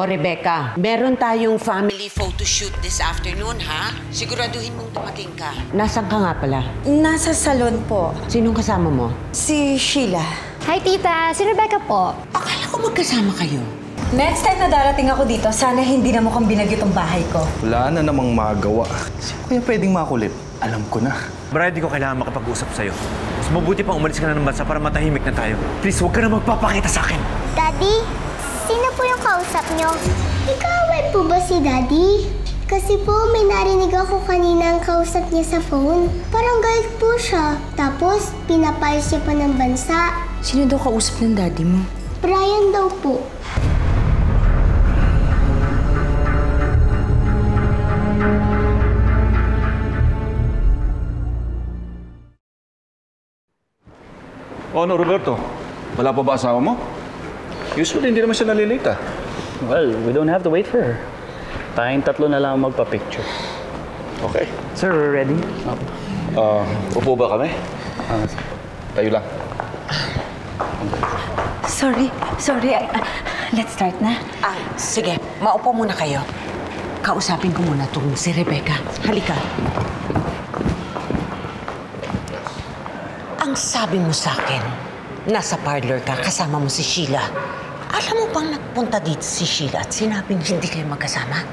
O, Rebecca, meron tayong family photoshoot this afternoon, ha? Siguraduhin mong dumating ka. Nasaan ka nga pala? Nasa salon po. Sinong kasama mo? Si Sheila. Hi, tita. Si Rebecca po. Akala ko magkasama kayo. Next time na darating ako dito, sana hindi na mukhang binagyo tong bahay ko. Wala na namang magawa. Sino kaya pwedeng makulit? Alam ko na. Brian, di ko kailangan makapag-usap sa'yo. Mas mabuti pang umalis ka na ng bansa para matahimik na tayo. Please, huwag ka na magpapakita sa akin. Daddy, sino po yung kausap nyo? Ikaaway po ba si Daddy? Kasi po may narinig ako kanina ang kausap niya sa phone. Parang galit po siya. Tapos, pinapayos siya pa ng bansa. Sino daw kausap ng daddy mo? Brian daw po. Oh, no, Roberto. Wala pa ba asawa mo? Usually, hindi naman siya nalilate, ah. Well, we don't have to wait for her. Tayong tatlo na lang magpa-picture. Okay. Sir, we're ready. Upo ba kami? Tayo lang. Sorry. Let's start na. Sige, maupo muna kayo. Kausapin ko muna itong si Rebecca. Halika. Ang sabi mo sa akin, nasa parlor ka, kasama mo si Sheila. Alam mo bang nagpunta dito si Sheila at sinabing hindi kayo magkasama?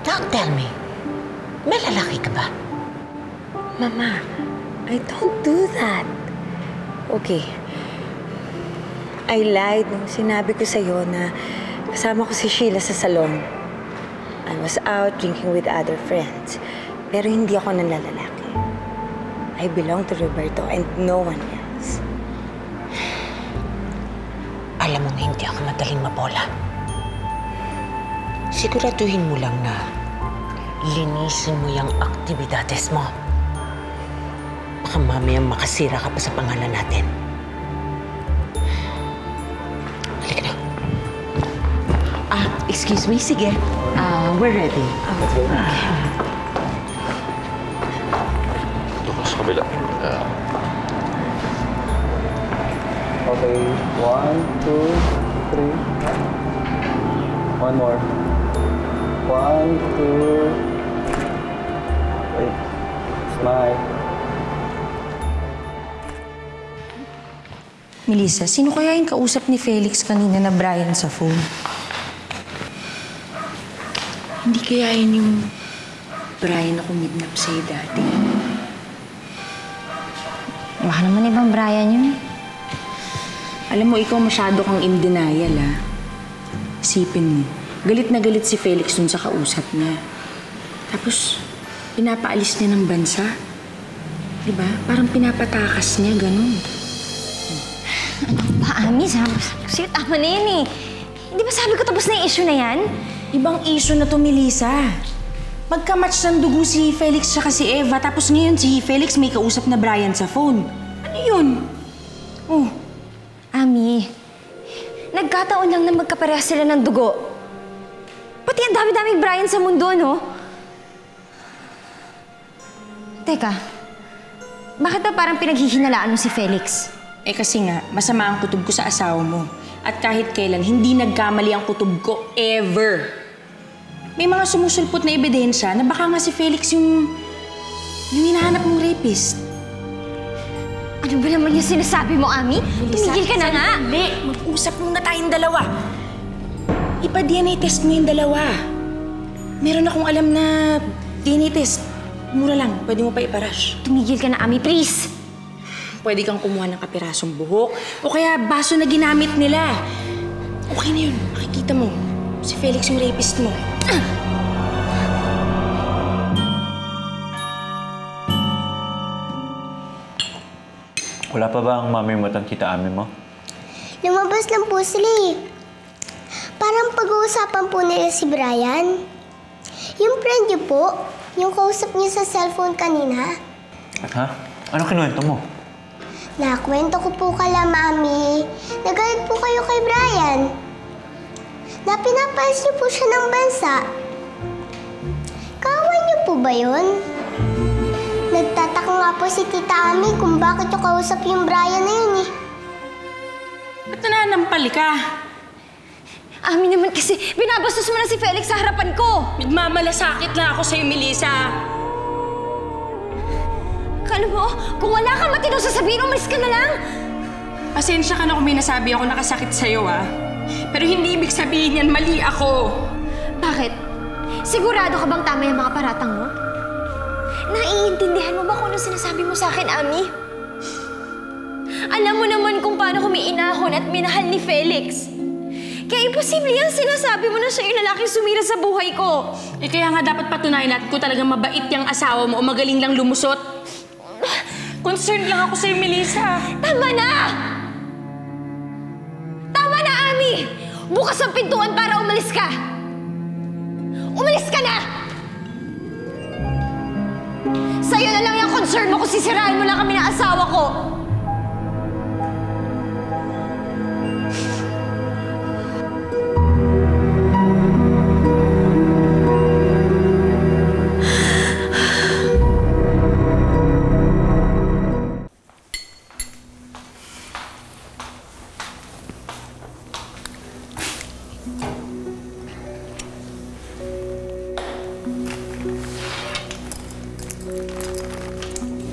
Now tell me, may lalaki ka ba? Mama, I don't do that. Okay. I lied nung sinabi ko sa'yo na kasama ko si Sheila sa salon. I was out drinking with other friends. Pero hindi ako nanlalalaki. I belong to Roberto and no one else. Alam mong hindi ako madaling mabola. Siguraduhin mo lang na linisin mo yung aktibidades mo. Baka mamaya makasira ka pa sa pangalan natin. Halika na. Excuse me, sige. We're ready. Ito ka sa kabila. Okay, 1, 2, 3. One more. 1, 2. Wait. Smile. Melissa, sino kaya yung kausap ni Felix kanina na Brian sa phone? Hindi kaya yun yung Brian na kumidnap sa'yo dati. Baka naman ibang Brian yun. Alam mo, ikaw masyado kang in denial, ha? Isipin mo, galit na galit si Felix dun sa kausap niya. Tapos, pinapaalis niya ng bansa. Diba? Parang pinapatakas niya, ganun. Ano ba, Ami? Sige, tama na yan eh. Hindi ba sabi ko tapos na yung issue na yan? Ibang issue na to, Melissa. Magkamatch ng dugo si Felix tsaka si Eva, tapos ngayon si Felix may kausap na Brian sa phone. Ano yun? Oh. Ami, nagkataon lang na magkaparehas sila ng dugo. Pati ang dami-daming Brian sa mundo, no? Teka, bakit ba parang pinaghihinalaan mo si Felix? Eh kasi nga, masama ang kutob ko sa asawa mo. At kahit kailan, hindi nagkamali ang kutob ko ever. May mga sumusulpot na ebidensya na baka nga si Felix yung hinahanap mong rapist. Ano ba naman yung sinasabi mo, Ami? Tumigil ka na nga! Hindi! Mag-usap muna tayong dalawa. Ipa-DNA test mo yung dalawa. Meron akong alam na DNA test. Mura lang. Pwede mo pa iparush. Tumigil ka na, Ami, please! Pwede kang kumuha ng kapirasong buhok o kaya baso na ginamit nila. Okay na yun. Makikita mo. Si Felix yung rapist mo. Wala pa ba ang mami mo at ang tita Ami mo? Lumabas lang po sila eh. Parang pag-uusapan po nila si Brian. Yung friend niyo po, yung kausap niya sa cellphone kanina. Ha? Ano kinuwento mo? Nakwento ko po kala Mami. Nagalit po kayo kay Brian. Na pinapalis niyo po siya ng bansa. Kawan niyo po ba yun? Nagtataka nga po si Tita Ami kung bakit yung kausap yung Brian na yun eh. Ba't nananampal ka? Ami naman kasi, binabastos mo na si Felix sa harapan ko! Nagmamalasakit na ako sa'yo, Melissa. Kala mo, kung wala kang matinong sasabihin, umalis ka na lang! Pasensya ka na kung may nasabi ako nakasakit sa'yo, ah. Pero hindi ibig sabihin yan, mali ako. Bakit? Sigurado ka bang tama yung mga paratang mo? Naiintindihan mo ba kung ano sinasabi mo sa akin, Ami? Alam mo naman kung paano kumiinahon at minahal ni Felix. Kaya imposible yan sinasabi mo na siya yung lalaking sumira sa buhay ko. Eh kaya nga dapat patunayan natin kung talagang mabait yung asawa mo o magaling lang lumusot. Concerned lang ako sa'yo, Melissa. Tama na! Tama na, Ami! Bukas ang pintuan para umalis ka! Umalis ka na! Sa'yo na lang yung concern mo kung sisirain mo lang kami ng asawa ko!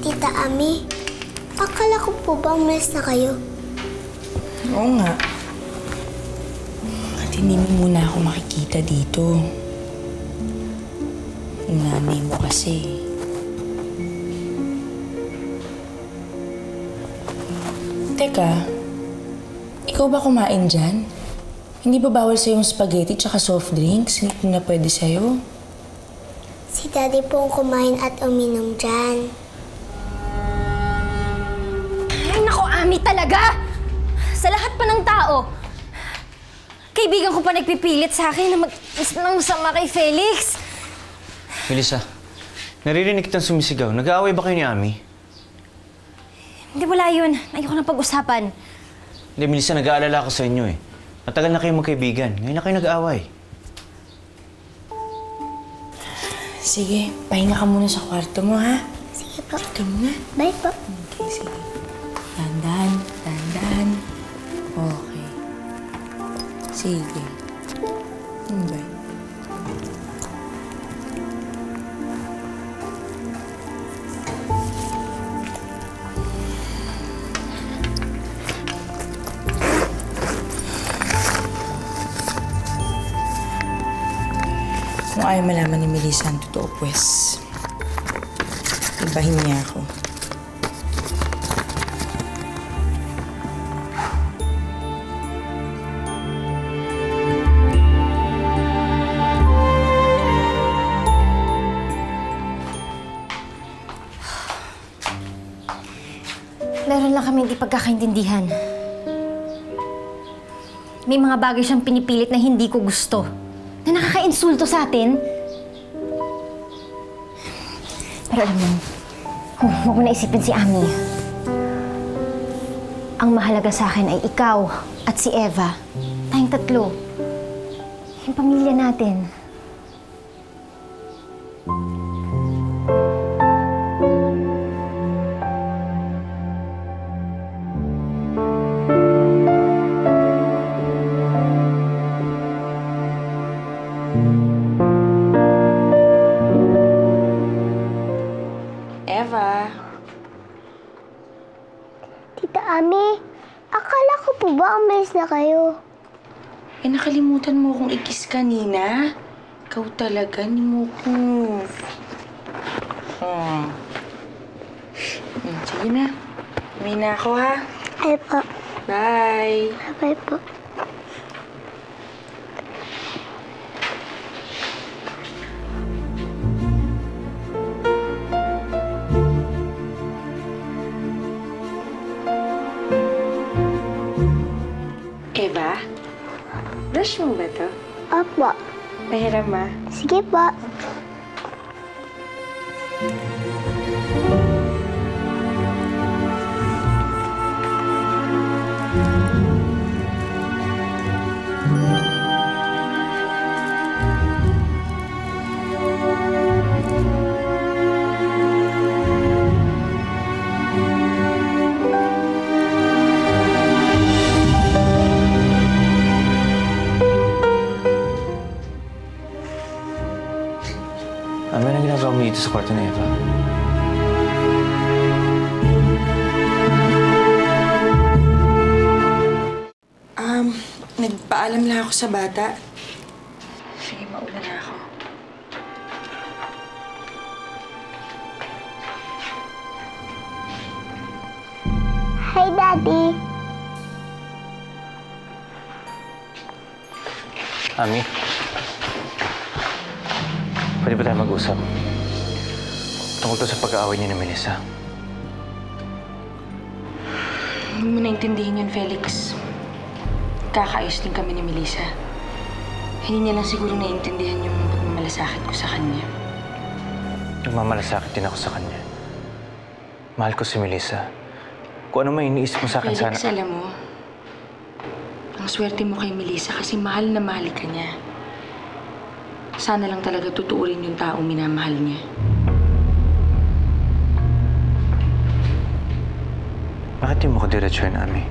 Tita Ami, akala ko po ba umalis na kayo? Oo nga. At hindi mo muna ako makikita dito. Yung nanay mo kasi. Teka, ikaw ba kumain dyan? Hindi ba bawal sa'yo yung spaghetti tsaka soft drinks? Hindi na pwede sa'yo? Si Daddy po ang kumain at uminom dyan. Ay, naku, Ami talaga! Sa lahat pa ng tao, kaibigan ko pa nagpipilit sa akin na mag-isip ng masama kay Felix. Melissa, naririnig kitang sumisigaw. Nag-aaway ba kayo ni Ami? Hindi, wala yun. Ayoko na pag-usapan. Hindi, Melissa, nag-aalala ako sa inyo eh. Matagal na kayong magkaibigan. Ngayon na kayo nag-aaway. Sige, pahinga ka muna sa kwarto mo, ha? Sige po. Ka muna. Bye po. Okay, sige. Dandan, dandan. Okay. Sige. Bye. Kung ayaw malaman ni Melissa ang totoo, pues, ibahin niya ako. Meron lang kami hindi pagkakaintindihan. May mga bagay siyang pinipilit na hindi ko gusto. Na nakaka-insulto sa atin. Pero alam mo, huwag mo na isipin si Ami. Ang mahalaga sa akin ay ikaw at si Eva. Tayong tatlo. Yung pamilya natin. Eva? Tita Ami, akala ko po ba umalis na kayo? Eh, nakalimutan mo akong i-kiss kanina. Ikaw talaga, ni mo ko. Sige na. Uwi na ako, ha? Ay po. Bye! Bye po. Eva? Brush mo ba to? Opo. Pahiram, ma. Sige po. Ano na ginagawa mo dito sa kwarto ni Eva? Nagpaalam lang ako sa bata. Sige, mauna na ako. Hi, Daddy. Ami? Pwede ba tayo mag-usap? Tungkol to sa pag-aaway niyo ni Melissa. Hindi mo naintindihan yun, Felix. Kakaayos din kami ni Melissa. Hindi niya lang siguro naiintindihan yung pagmamalasakit ko sa kanya. Nagmamalasakit din ako sa kanya. Mahal ko si Melissa. Kung ano may iniisip mo sa akin Felix, sana... alam mo, ang swerte mo kay Melissa kasi mahal na mahal ka niya. Sana lang talaga tutuurin yung taong minamahal niya. Bakit di mo ko diretsyon, Ami?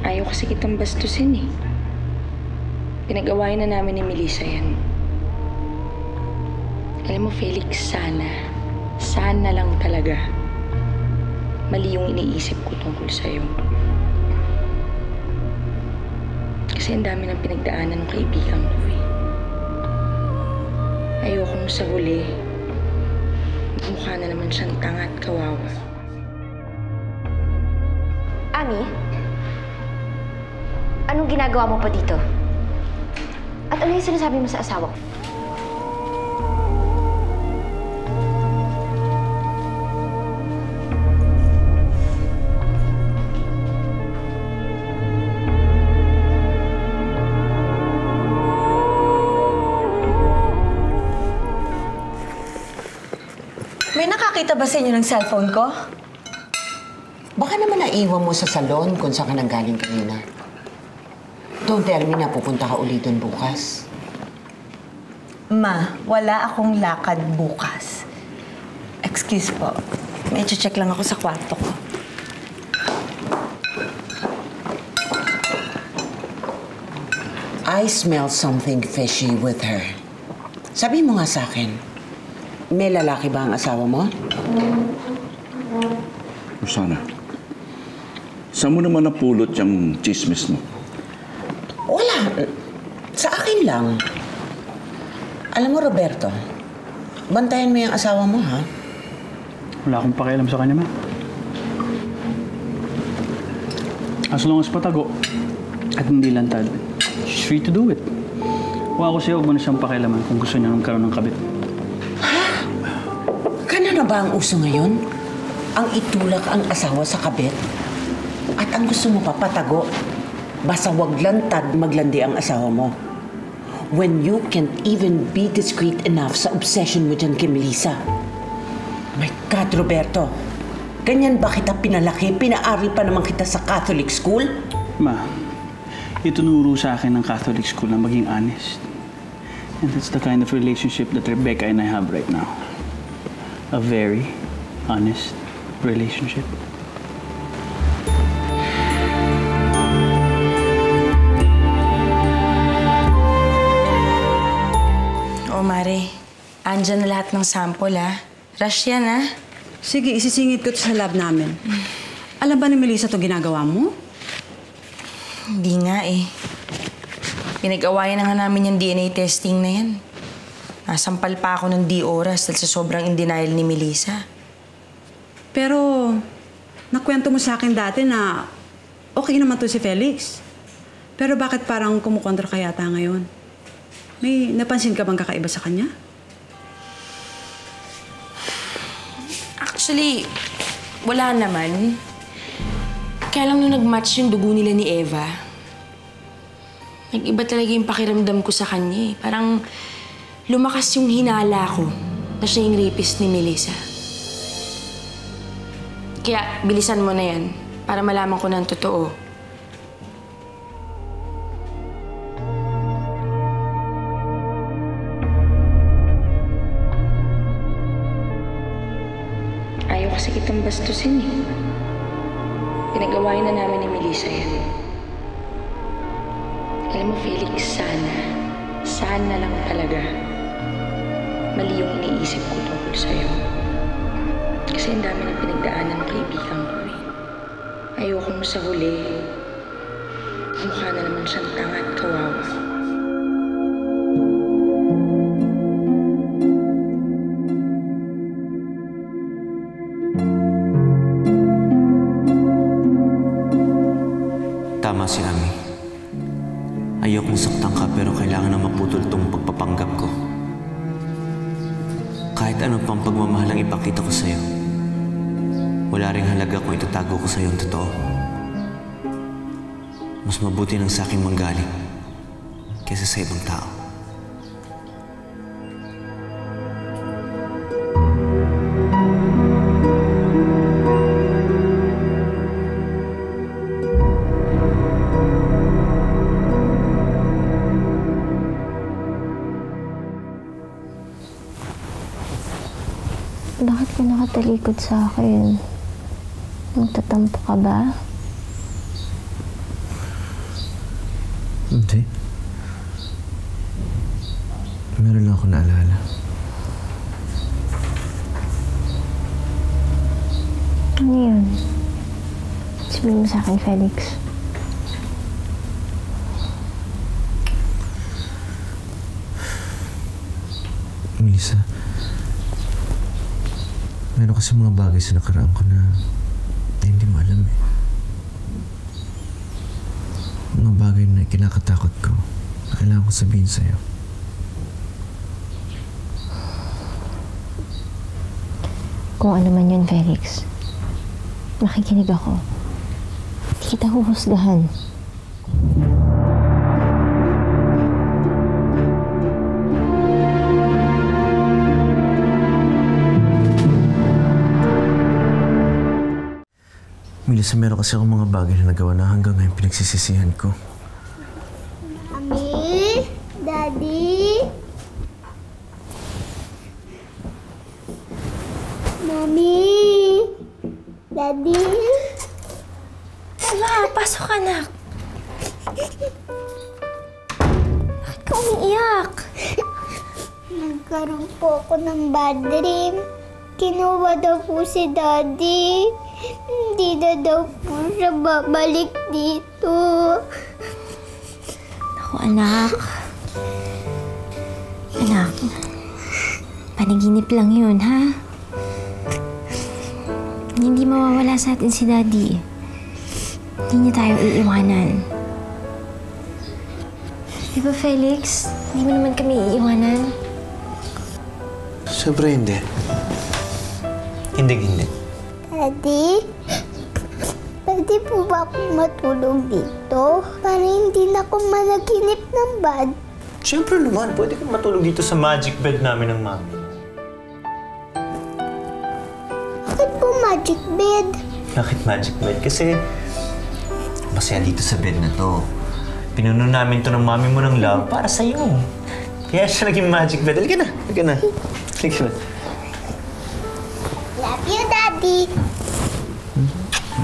Ayaw kasi kitang bastusin eh. Pinag-awayan na namin ni Melissa yan. Alam mo, Felix, sana lang talaga mali yung iniisip ko tungkol sa'yo. Kasi ang dami ng pinagdaanan ng kaibigan ko eh. Ayokong sa huli, mukha na naman siyang tanga at kawawa. Ami? Anong ginagawa mo pa dito? At ano yung sinasabi mo sa asawa ko? May nakakita ba sa inyo ng cellphone ko? Baka naman naiwan mo sa salon kung saan ka nanggaling kanina. Don't tell me na pupunta ka uli doon bukas. Ma, wala akong lakad bukas. Excuse po. May check lang ako sa kwarto ko. I smell something fishy with her. Sabi mo nga sa akin, may lalaki ba ang asawa mo? Rosana, saan mo naman napulot yung chismis mo? Wala. Sa akin lang. Alam mo, Roberto, bantayan mo yung asawa mo, ha? Wala akong pakialam sa kanya, ma. As long as patago at hindi lantad, she's free to do it. Kung ako siya, huwag mo na siyang pakialaman kung gusto niya magkaroon ng kabit. Kano na ba ang uso ngayon? Ang itulak ang asawa sa kabit? At ang gusto mo pa, patago? Basta wag lantad maglandi ang asawa mo. When you can't even be discreet enough sa obsession mo dyan kay Melissa. My God, Roberto. Ganyan ba kita pinalaki? Pinaari pa naman kita sa Catholic school? Ma, itunuro sa akin ng Catholic school na maging honest. And that's the kind of relationship that Rebecca and I have right now. A very honest relationship. O Mare, andyan na lahat ng sample ha. Rush yan ha. Sige, isisingit ko sa lab namin. Alam ba ni Melissa to ginagawa mo? Hindi nga eh. Pinag-awayan na nga namin yung DNA testing na yan. Nasampal pa ako ng di oras dahil sa sobrang in denial ni Melissa. Pero, nakwento mo sa akin dati na okay naman to si Felix. Pero bakit parang kumukontra ka yata ngayon? May napansin ka bang kakaiba sa kanya? Actually, wala naman. Kaya lang nung nag-match yung dugo nila ni Eva, nag-iba talaga yung pakiramdam ko sa kanya eh. Parang lumakas yung hinala ko na siya yung rapist ni Melissa. Kaya bilisan mo na yan para malaman ko ng totoo. Ayaw kasi kitang bastusin eh. Pinag-awayan na namin ni Melissa yan. Alam mo, Felix, Sana lang talaga mali yung iniisip ko tungkol sa'yo. Kasi ang dami ng pinagdaanan ng kaibigan ko eh. Ayokong sa huli, mukha na naman siyang tanga at kawawa. Tama si Ami. Ayokong saktan ka pero kailangan na maputol tong pagpapanggap ko. Kahit anong pang pagmamahal ang ipakita ko sa'yo, wala ring halaga kung itatago ko sa'yo ang totoo. Mas mabuti nang sa akin manggaling kaysa sa ibang tao. Bakit ka nakatalikod sa akin? Magtatampo ka ba? Hindi. Meron lang ako naalala. Ano yun? Sabihin mo sa akin, Felix. Melissa, meron kasi mga bagay sa nakaraan ko na hindi mo alam eh. Mga bagay na kinakatakot ko na kailangan ko sabihin sa'yo. Kung ano man yun, Felix. Nakikinig ako. Hindi kita huhusgahan. Melissa, meron kasi akong mga bagay na nagawa na hanggang ngayon pinagsisisihan ko. Mami? Daddy? Mami? Daddy? Ella, pasok anak. Bakit ka umiiyak? Nagkaroon po ako ng bad dream. Kinuha daw po si Daddy. Hindi na daw po siya babalik dito. Ako, anak. Anak, panaginip lang yun, ha? Hindi mawawala sa atin si Daddy. Hindi niya tayo iiwanan. Di ba, Felix? Hindi mo naman kami iiwanan. Siyempre hindi. Hindi. Daddy? Pwede po ba akong matulog dito? Para hindi na ako managinip ng bad. Siyempre naman, pwede kang matulog dito sa magic bed namin ng mami. Bakit po magic bed? Bakit magic bed? Kasi masaya dito sa bed na to. Pinuno namin to ng mami mo ng love para sa'yo. Kaya siya naging magic bed. Halika na. Halika na. Love you, Daddy.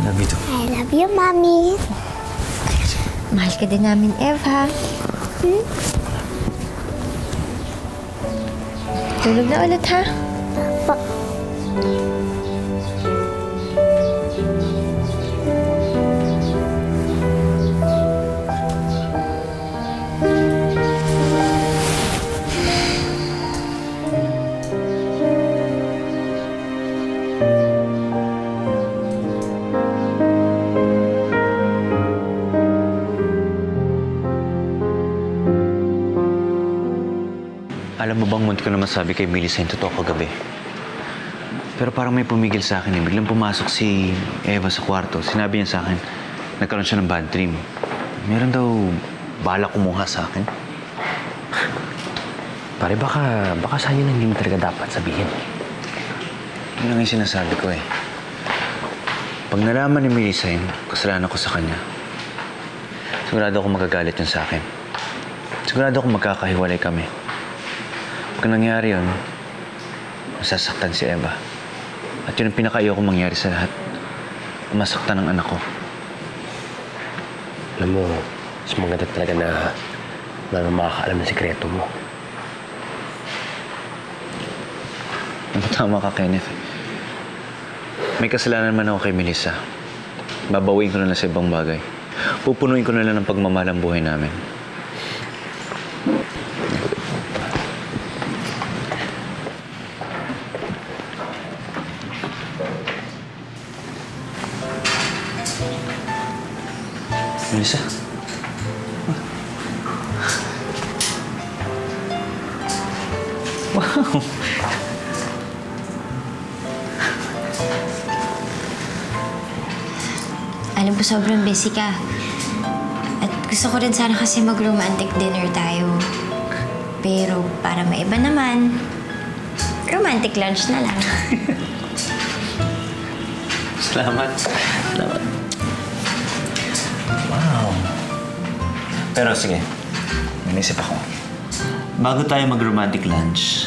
Love you too. I love you, Mommy. Mahal ka din namin, Eva. Tulog na ulit, ha? Alam mo bang munti ko na masabi kay Melissa yung totoo kagabi? Pero parang may pumigil sa akin eh. Biglang pumasok si Eva sa kwarto. Sinabi niya sa akin, nagkaroon siya ng bad dream. Meron daw balak kumuha sa akin. Pare, baka sa'yo na hindi mo talaga dapat sabihin. Yun lang yung sinasabi ko eh. Pag nalaman ni Melissa yung kasalanan ko sa kanya, sigurado ako magagalit yun sa akin. Sigurado ako magkakahiwalay kami. Pag nangyari yun, masasaktan si Eva. At yun ang pinaka-ayoko mangyari sa lahat. Masaktan ang anak ko. Alam mo, mas maganda talaga na Wala nang makakaalam ng sikreto mo. Tama ka, Kenneth. May kasalanan man ako kay Melissa. Babawiin ko na lang sa ibang bagay. Pupunuin ko na lang ng pagmamahal ang buhay namin. Melissa? Wow! Alam ko sobrang busy ka. At gusto ko rin sana kasi mag-romantic dinner tayo. Pero para maiba naman, romantic lunch na lang. Salamat. Salamat. Wow. Pero sige, may naisip ako. Bago tayo mag-romantic lunch,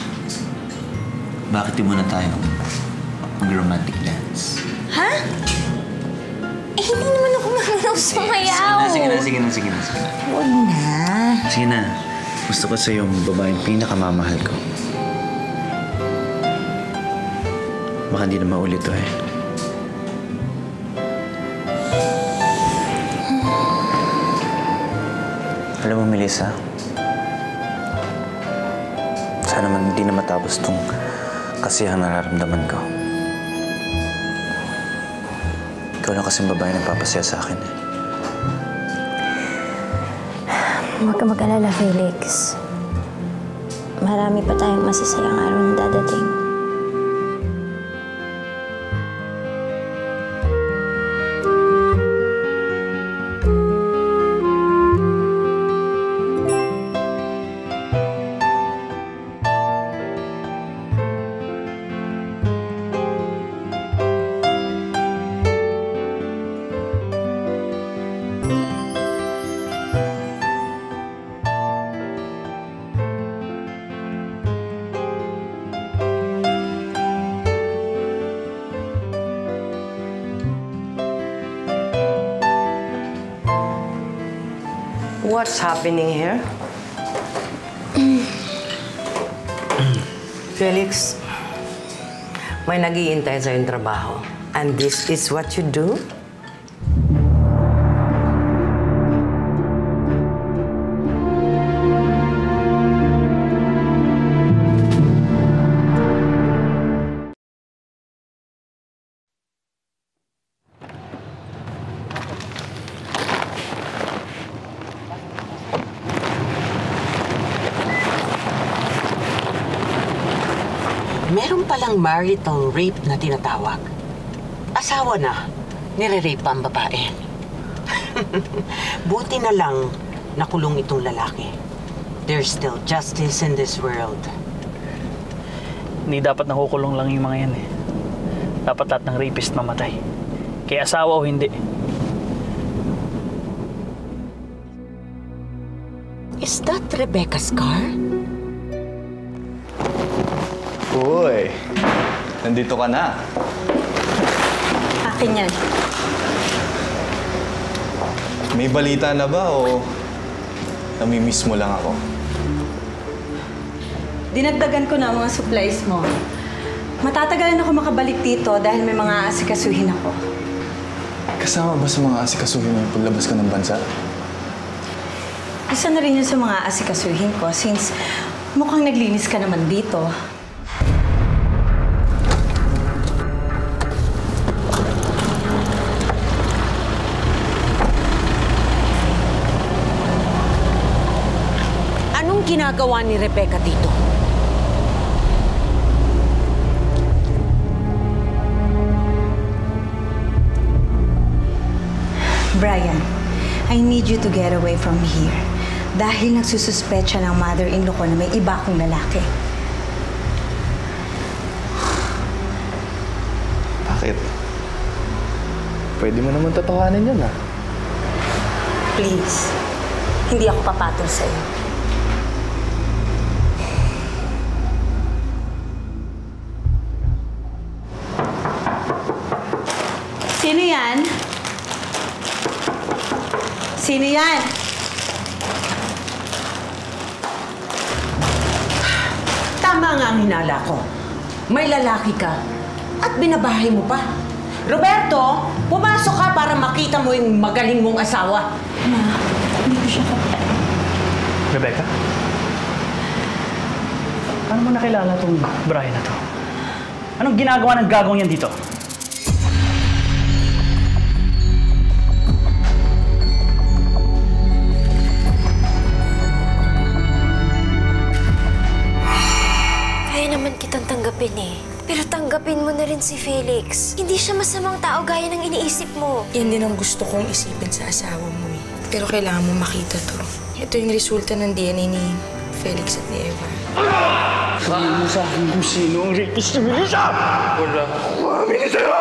bakit di muna tayo mag-romantic dance? Ha? Eh, hindi naman ako marunong sumayaw. Sige na. Huwag na. Sige na. Gusto ko sa yung babaeng pinakamamahal ko. Baka hindi na maulit to eh. Alam mo, Melissa, sana man hindi na matapos tong kasiyang nararamdaman ko. Ikaw lang kasing babae nagpapasaya sa akin eh. Huwag ka mag-alala, Felix. Marami pa tayong masasayang araw na dadating. What's happening here? Felix, may nag-iintay sa yung trabaho. And this is what you do? Meron palang marital rape na tinatawag. Asawa na, nire-rape pa ang babae. Buti na lang nakulong itong lalaki. There's still justice in this world. Hindi dapat nakukulong lang yung mga yan eh. Dapat lahat ng rapist mamatay. Kaya asawa o hindi. Is that Rebecca's car? Uy, nandito ka na. Akin yan. May balita na ba o namimiss mo lang ako? Dinagdagan ko na ang mga supplies mo. Matatagalan ako makabalik dito dahil may mga asikasuhin ako. Kasama ba sa mga asikasuhin mo yung paglabas ka ng bansa? Isa na rin yun sa mga asikasuhin ko since mukhang naglinis ka naman dito. Anong ginagawa ni Rebecca dito? Brian, I need you to get away from here. Dahil nagsususpecha ng mother-in-law ko na may iba akong lalaki. Bakit? Pwede mo naman tatawanin yan, ah. Please, hindi ako papatol sa'yo. Sino yan? Sino yan? nga ang hinala ko. May lalaki ka at binabahay mo pa. Roberto, pumasok ka para makita mo yung magaling mong asawa. Ma, hindi ko siya kapatid. Rebecca? Paano mo nakilala tong Brian na to? Anong ginagawa ng gagawin yan dito? Kaya naman kitang tanggapin eh. Pero tanggapin mo na rin si Felix. Hindi siya masamang tao gaya ng iniisip mo. Yan din ang gusto kong isipin sa asawa mo eh. Pero kailangan mo makita to. Ito yung resulta ng DNA ni Felix at ni Eva. Sabihin mo sa akin kung sino ang rapist ni Melissa! Wala akong umamin sa'yo!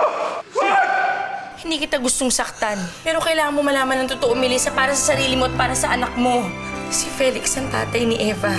Hindi kita gustong saktan. Pero kailangan mo malaman ng totoo, Melissa, para sa sarili mo at para sa anak mo. Si Felix ang tatay ni Eva.